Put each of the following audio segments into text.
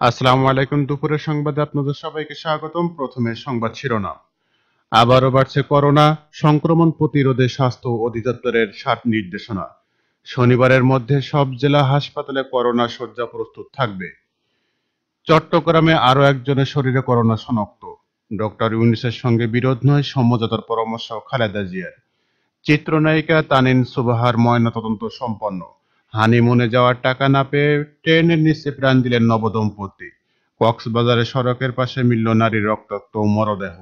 আসসালামু আলাইকুম। দুপুরের সংবাদে আপনাদের সবাইকে স্বাগতম। প্রথমে সংবাদ শিরোনাম। আবারও বাড়ছে করোনা সংক্রমণ প্রতিরোধে স্বাস্থ্য অধিদপ্তরের নির্দেশনা। শনিবারের মধ্যে সব জেলা হাসপাতালে করোনা শয্যা প্রস্তুত থাকবে। চট্টগ্রামে আরও একজনের শরীরে করোনা শনাক্ত। ডক্টর ইউনূসের সঙ্গে বিরোধ নয়, সমঝোতার পরামর্শ খালেদা জিয়ার। চিত্রনায়িকা তানিন সুবাহার ময়নাতদন্ত সম্পন্ন। হানিমুনে যাওয়ার টাকা না পেয়ে ট্রেনের নিচে প্রাণ দিলেন নবদম্পতি। কক্সবাজারে সড়কের পাশে মিলল নারীর রক্তাক্ত মরদেহ।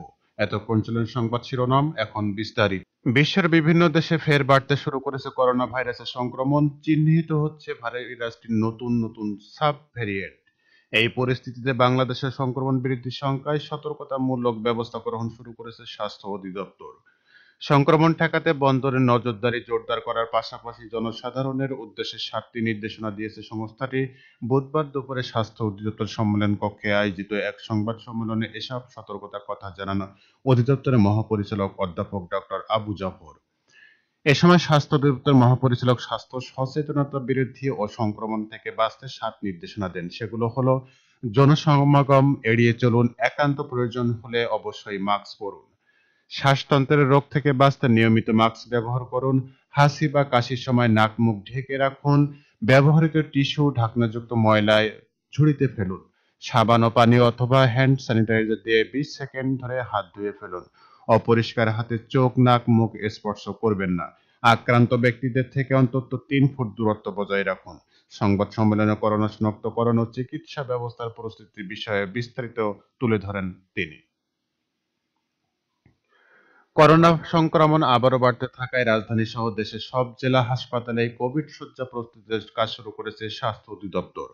এতক্ষণ ছিলেন সংবাদ শিরোনাম, এখন বিস্তারিত। বিশ্বের বিভিন্ন দেশে ফের বাড়তে শুরু করেছে করোনা ভাইরাসের সংক্রমণ। চিহ্নিত হচ্ছে ভাইরাসটির নতুন নতুন সাব ভ্যারিয়েন্ট। এই পরিস্থিতিতে বাংলাদেশের সংক্রমণ বৃদ্ধির শঙ্কায় সতর্কতামূলক ব্যবস্থা গ্রহণ শুরু করেছে স্বাস্থ্য অধিদপ্তর। সংক্রমণ ঠেকাতে বন্দরে নজরদারি জোরদার করার পাশাপাশি জনসাধারণের উদ্দেশ্যে ৭টি নির্দেশনা দিয়েছে সংস্থাটি। বুধবার দুপুরে স্বাস্থ্য অধিদপ্তর সম্মেলন কক্ষে আয়োজিত এক সংবাদ সম্মেলনে এসব সতর্কতার কথা জানান অধিদপ্তরের মহাপরিচালক অধ্যাপক ডক্টর আবু জাফর। এ সময় স্বাস্থ্য অধিদপ্তর মহাপরিচালক স্বাস্থ্য সচেতনতা বৃদ্ধি ও সংক্রমণ থেকে বাঁচতে ৭ নির্দেশনা দেন। সেগুলো হলো: জনসমাগম এড়িয়ে চলুন, একান্ত প্রয়োজন হলে অবশ্যই মাস্ক পরুন, শ্বাসতন্ত্রের রোগ থেকে বাঁচতে নিয়মিত মাস্ক ব্যবহার করুন, হাসি বা কাশির সময় নাক মুখ ঢেকে রাখুন, ব্যবহৃত টিস্যু ঢাকনাযুক্ত ময়লায় ঝুড়িতে ফেলুন, সাবান ও পানি অথবা হ্যান্ড স্যানিটাইজার দিয়ে ২০ সেকেন্ড ধরে হাত ধুয়ে ফেলুন, অপরিষ্কার হাতে চোখ নাক মুখ স্পর্শ করবেন না, আক্রান্ত ব্যক্তিদের থেকে অন্তত ৩ ফুট দূরত্ব বজায় রাখুন। সংবাদ সম্মেলনে করোনা শনাক্তকরণ ও চিকিৎসা ব্যবস্থার পরিস্থিতির বিষয়ে বিস্তারিত তুলে ধরেন তিনি। করোনা সংক্রমণ আবারও বাড়তে থাকায় রাজধানী সহ দেশের সব জেলা হাসপাতালে কোভিড শয্যা প্রস্তুতির কাজ শুরু করেছে স্বাস্থ্য অধিদপ্তর।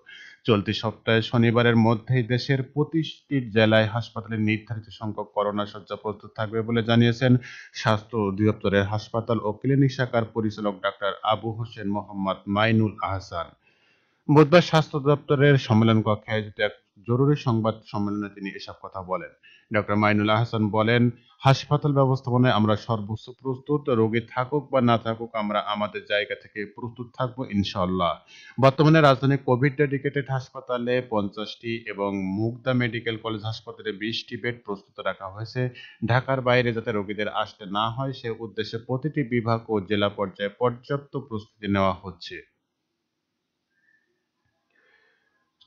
চলতি সপ্তাহে শনিবারের মধ্যেই দেশের প্রতিটি জেলায় হাসপাতালে নির্ধারিত সংখ্যক করোনা শয্যা প্রস্তুত থাকবে বলে জানিয়েছেন স্বাস্থ্য অধিদপ্তরের হাসপাতাল ও ক্লিনিক শাখার পরিচালক ডাক্তার আবু হোসেন মোহাম্মদ মাইনুল আহসান। বুধবার স্বাস্থ্য দপ্তরের সম্মেলন কক্ষে আয়োজিত এক জরুরি সংবাদ সম্মেলনে তিনি এসব কথা বলেন। ডক্টর মাইনুল আহসান বলেন, হাসপাতাল ব্যবস্থাপনায় আমরা সর্বোচ্চ প্রস্তুত। রোগী থাকুক বা না থাকুক, আমরা আমাদের জায়গা থেকে প্রস্তুত থাকবো ইনশাআল্লাহ। বর্তমানে রাজধানী কোভিড ডেডিকেটেড হাসপাতালে 50টি এবং মুগদা মেডিকেল কলেজ হাসপাতালে 20টি বেড প্রস্তুত রাখা হয়েছে। ঢাকার বাইরে যাতে রোগীদের আসতে না হয় সে উদ্দেশ্যে প্রতিটি বিভাগ ও জেলা পর্যায়ে পর্যাপ্ত প্রস্তুতি নেওয়া হচ্ছে।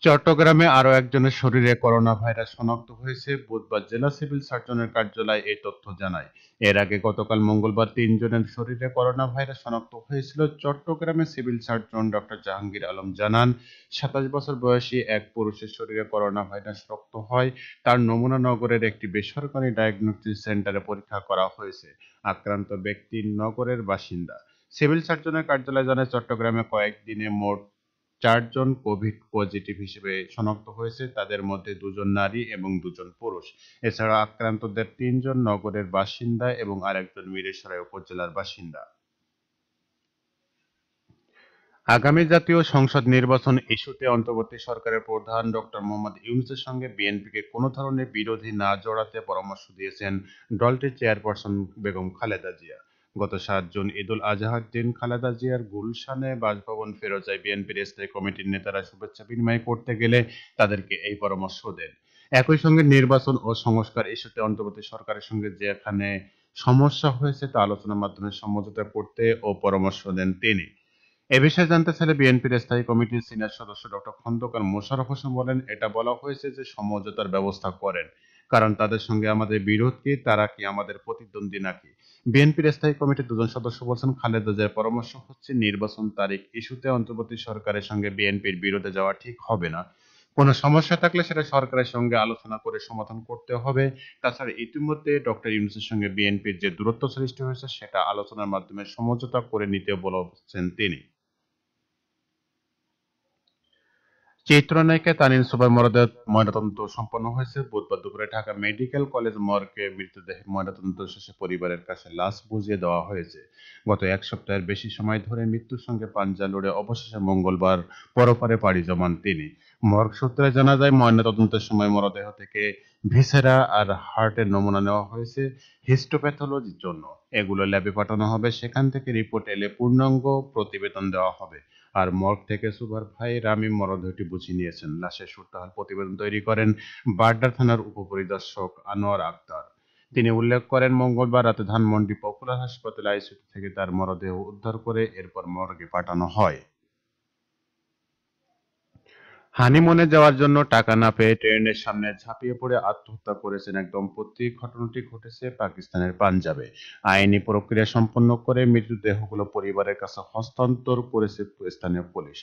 চট্টগ্রামে আরও একজনের শরীরে করোনা ভাইরাস শনাক্ত হয়েছে। বুধবার জেলা সিভিল সার্জনের কার্যালয় এই তথ্য জানায়। এর আগে গতকাল মঙ্গলবার ৩ জনের শরীরে করোনা ভাইরাস শনাক্ত হয়েছিল। চট্টগ্রামে civil surgeon doctor Jahangir Alam জানান, ২৭ বছর বয়সী এক পুরুষের শরীরে করোনা ভাইরাস রক্ত হয়। তার নমুনা নগরের একটি বেসরকারি ডায়াগনস্টিক সেন্টারে পরীক্ষা করা হয়েছে। আক্রান্ত ব্যক্তি নগরের বাসিন্দা। সিভিল সার্জনের কার্যালয় জানায়, চট্টগ্রামে কয়েকদিনে মোট ৪ জন কোভিড পজিটিভ হিসেবে শনাক্ত হয়েছে। তাদের মধ্যে ২ জন নারী এবং ২ জন পুরুষ। এছাড়া আক্রান্তদের ৩ জন নগরের বাসিন্দা এবং আরেকজন মিরসরাই উপজেলার বাসিন্দা। আগামী জাতীয় সংসদ নির্বাচন ইস্যুতে অন্তর্বর্তী সরকারের প্রধান ডক্টর মোহাম্মদ ইউনূসের সঙ্গে বিএনপিকে কোনো ধরনের বিরোধী না জড়াতে পরামর্শ দিয়েছেন দলটির চেয়ারপারসন বেগম খালেদা জিয়া। গত ৭ জুন ঈদুল আজহার দিন খালেদা জিয়ার গুলশানে বাসভবন ফেরত যায় বিএনপির স্থায়ী কমিটির নেতারা শুভেচ্ছা বিনিময় করতে গেলে তাদেরকে এই পরামর্শ দেন। একই সঙ্গে নির্বাচন ও সংস্কার ইস্যুতে অন্তর্বর্তী সরকারের সঙ্গে যেখানে সমস্যা হয়েছে তা আলোচনার মাধ্যমে সমঝোতা করতে ও পরামর্শ দেন তিনি। এ বিষয়ে জানতে চাইলে বিএনপির স্থায়ী কমিটির সিনিয়র সদস্য ডক্টর খন্দকার মোশাররফ হোসেন বলেন, এটা বলা হয়েছে যে সমঝোতার ব্যবস্থা করেন। কারণ তাদের সঙ্গে আমাদের বিরোধ কি, তারা কি আমাদের প্রতিদ্বন্দ্বী নাকি? বিএনপির স্থায়ী কমিটির ২ জন সদস্য বলছেন, খালেদা জিয়ার পরামর্শ হচ্ছে নির্বাচন তারিখ ইস্যুতে অন্তর্বর্তী সরকারের সঙ্গে বিএনপির বিরোধে যাওয়া ঠিক হবে না। কোনো সমস্যা থাকলে সেটা সরকারের সঙ্গে আলোচনা করে সমাধান করতে হবে। তাছাড়া ইতিমধ্যে ডক্টর ইউনূসের সঙ্গে বিএনপির যে দূরত্ব সৃষ্টি হয়েছে সেটা আলোচনার মাধ্যমে সমঝোতা করে নিতে বলেছেন তিনি। চিত্রনায়িকা তানিন সুবাইর ময়নাতদন্ত সম্পন্ন হয়েছে। বুধবার দুপুরে ঢাকা মেডিকেল কলেজ মর্গে মৃতদেহের ময়নাতদন্ত শেষে পরিবারের কাছে লাশ বুঝিয়ে দেওয়া হয়েছে। গত ১ সপ্তাহের বেশি সময় ধরে মৃত্যুর সঙ্গে পাঞ্জা লড়ে অবশেষে মঙ্গলবার পরপারে পাড়ি জমান তিনি। মর্গ সূত্রে জানা যায়, ময়নাতদন্তের সময় মরদেহ থেকে ভিসেরা আর হার্টের নমুনা নেওয়া হয়েছে হিস্টোপ্যাথোলজির জন্য। এগুলো ল্যাবে পাঠানো হবে, সেখান থেকে রিপোর্ট এলে পূর্ণাঙ্গ প্রতিবেদন দেওয়া হবে। আর মর্গ থেকে সুভার ভাই রামি মরদেহটি বুঝে নিয়েছেন। লাশের সুরতহাল প্রতিবেদন তৈরি করেন বাড্ডার থানার উপপরিদর্শক আনোয়ার আক্তার। তিনি উল্লেখ করেন, মঙ্গলবার রাতে ধানমন্ডি পপুলার হাসপাতালে আইসিইউ থেকে তার মরদেহ উদ্ধার করে এরপর মর্গে পাঠানো হয়। হানিমুনে যাওয়ার জন্য টাকা না পেয়ে ট্রেনের সামনে ঝাঁপিয়ে পড়ে আত্মহত্যা করেছেন এক দম্পতি। ঘটনাটি ঘটেছে পাকিস্তানের পাঞ্জাবে। আইনি প্রক্রিয়া সম্পন্ন করে মৃতদেহগুলো পরিবারের কাছে হস্তান্তর করেছে স্থানীয় পুলিশ।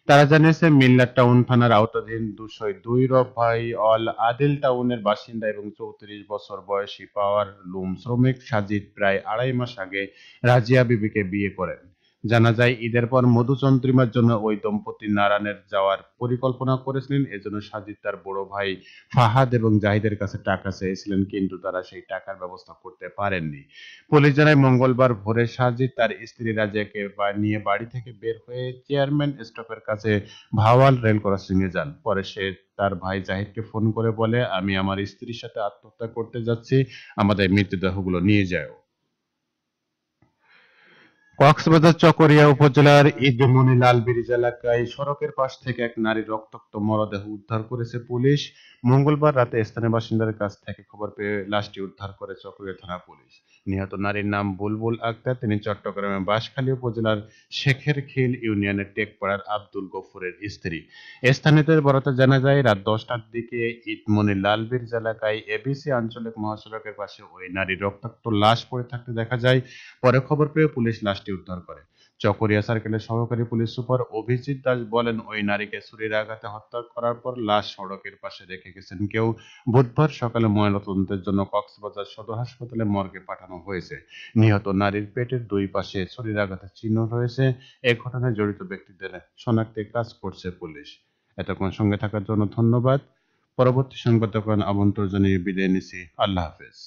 তারা জানিয়েছে, মিল্লার টাউন থানার আওতাধীন 202 রফাই অল আদিল টাউনের বাসিন্দা এবং 34 বছর বয়সী পাওয়ার লুম শ্রমিক সাজিদ প্রায় 2.5 মাস আগে রাজিয়া বিবিকে বিয়ে করেন। জানা যায়, ঈদের পর মধুচন্দ্রিমার জন্য ওই দম্পতি নারায়ণের যাওয়ার পরিকল্পনা করেছিলেন। এজন্য সাজিদ তার বড় ভাই ফাহাদ এবং জাহিদের কাছে টাকা চেয়েছিলেন, কিন্তু তারা সেই টাকার ব্যবস্থা করতে পারেননি। পুলিশ জানায়, মঙ্গলবার ভোরে সাজিদ তার স্ত্রী রাজিয়াকে নিয়ে বাড়ি থেকে বের হয়ে চেয়ারম্যান স্টপের কাছে ভাওয়াল রেল ক্রসিং এ যান। পরে সে তার ভাই জাহিদকে ফোন করে বলে, আমি আমার স্ত্রীর সাথে আত্মহত্যা করতে যাচ্ছি, আমাদের মৃতদেহগুলো নিয়ে যাও। কক্সবাজার চকরিয়া উপজেলার ঈদমনি লাল ব্রিজ এলাকায় সড়কের পাশ থেকে এক নারীর রক্তাক্ত মরদেহ উদ্ধার করেছে পুলিশ। মঙ্গলবার রাতে স্থানীয় বাসিন্দাদের কাছ থেকে খবর পেয়ে লাশটি উদ্ধার করে চকরিয়া থানা পুলিশ। নিহত নারীর নাম বুলবুল আক্তার। তিনি চট্টগ্রামের বাঁশখালী উপজেলার শেখেরখিল ইউনিয়নের টেকপাড়ার আব্দুল গফুরের স্ত্রী। স্থানীয়দের বরাতে জানা যায়, রাত 10টার দিকে ঈদমনি লাল ব্রিজ এলাকায় এবিসি আঞ্চলিক মহাসড়কের পাশে ওই নারীর রক্তাক্ত লাশ পড়ে থাকতে দেখা যায়। পরে খবর পেয়ে পুলিশ লাশটি উদ্ধার করে। চকরিয়া সার্কেলের সহকারী পুলিশ সুপার অভিজিৎ দাস বলেন, ওই নারীকে ছুরির আঘাতে হত্যা করার পর লাশ সড়কের পাশে রেখে গেছেন কেউ। বুধবার সকালে ময়নাতদন্তের জন্য কক্সবাজার সদর হাসপাতালে মর্গে পাঠানো হয়েছে। নিহত নারীর পেটের দুই পাশে ছুরির আঘাতের চিহ্ন রয়েছে। এ ঘটনায় জড়িত ব্যক্তিদের শনাক্তে কাজ করছে পুলিশ। এতক্ষণ সঙ্গে থাকার জন্য ধন্যবাদ। পরবর্তী সংবাদ দেখার আমন্ত্রণ জানিয়ে বিদায় নিচ্ছি। আল্লাহ হাফেজ।